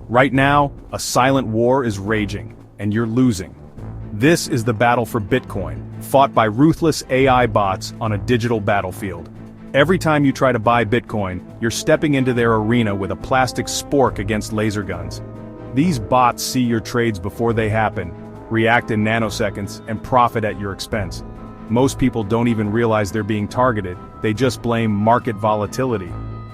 Right now, a silent war is raging, and you're losing. This is the battle for Bitcoin, fought by ruthless AI bots on a digital battlefield. Every time you try to buy Bitcoin, you're stepping into their arena with a plastic spork against laser guns. These bots see your trades before they happen, react in nanoseconds, and profit at your expense. Most people don't even realize they're being targeted, they just blame market volatility.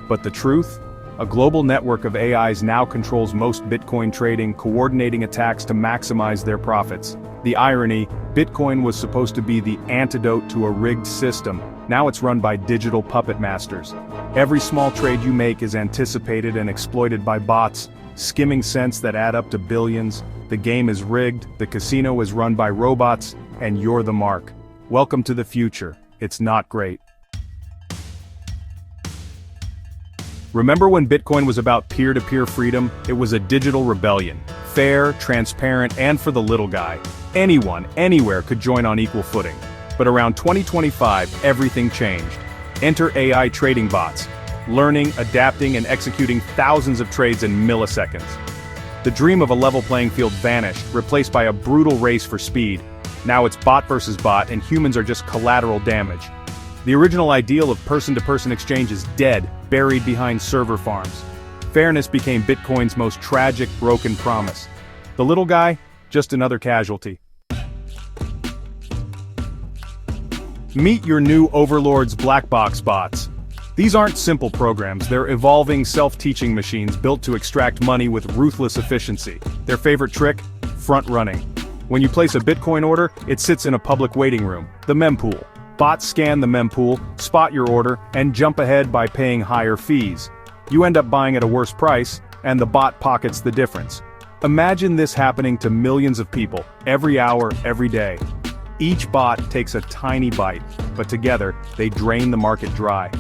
But the truth? A global network of AIs now controls most Bitcoin trading, coordinating attacks to maximize their profits. The irony, Bitcoin was supposed to be the antidote to a rigged system. Now it's run by digital puppet masters. Every small trade you make is anticipated and exploited by bots, skimming cents that add up to billions. The game is rigged, the casino is run by robots, and you're the mark. Welcome to the future. It's not great. Remember when Bitcoin was about peer-to-peer freedom? It was a digital rebellion. Fair, transparent, and for the little guy. Anyone, anywhere could join on equal footing. But around 2025, everything changed. Enter AI trading bots, learning, adapting, and executing thousands of trades in milliseconds. The dream of a level playing field vanished, replaced by a brutal race for speed. Now it's bot versus bot, and humans are just collateral damage. The original ideal of person-to-person exchange is dead, buried behind server farms. Fairness became Bitcoin's most tragic, broken promise. The little guy? Just another casualty. Meet your new overlords, black box bots. These aren't simple programs, they're evolving self-teaching machines built to extract money with ruthless efficiency. Their favorite trick? Front-running. When you place a Bitcoin order, it sits in a public waiting room, the mempool. Bots scan the mempool, spot your order, and jump ahead by paying higher fees. You end up buying at a worse price, and the bot pockets the difference. Imagine this happening to millions of people, every hour, every day. Each bot takes a tiny bite, but together, they drain the market dry.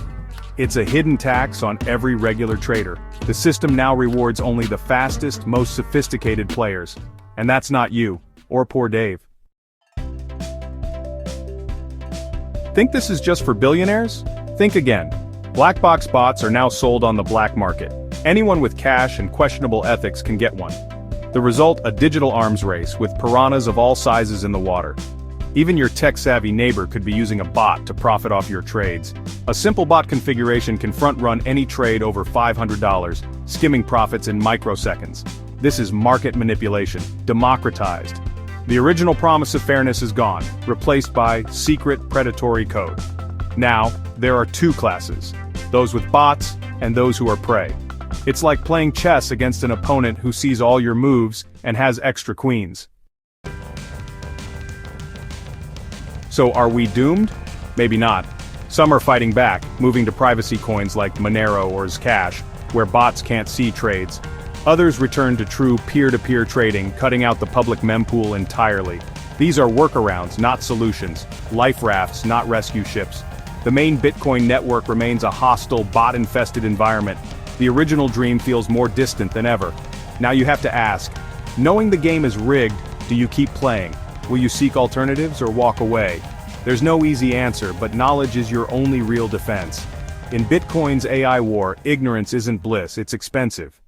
It's a hidden tax on every regular trader. The system now rewards only the fastest, most sophisticated players. And that's not you, or poor Dave. Think this is just for billionaires? Think again. Black box bots are now sold on the black market. Anyone with cash and questionable ethics can get one. The result, a digital arms race with piranhas of all sizes in the water. Even your tech-savvy neighbor could be using a bot to profit off your trades. A simple bot configuration can front-run any trade over $500, skimming profits in microseconds. This is market manipulation, democratized. The original promise of fairness is gone, replaced by secret predatory code. Now, there are two classes, those with bots and those who are prey. It's like playing chess against an opponent who sees all your moves and has extra queens. So are we doomed? Maybe not. Some are fighting back, moving to privacy coins like Monero or Zcash, where bots can't see trades. Others return to true peer-to-peer trading, cutting out the public mempool entirely. These are workarounds, not solutions. Life rafts, not rescue ships. The main Bitcoin network remains a hostile, bot-infested environment. The original dream feels more distant than ever. Now you have to ask, knowing the game is rigged, do you keep playing? Will you seek alternatives or walk away? There's no easy answer, but knowledge is your only real defense. In Bitcoin's AI war, ignorance isn't bliss, it's expensive.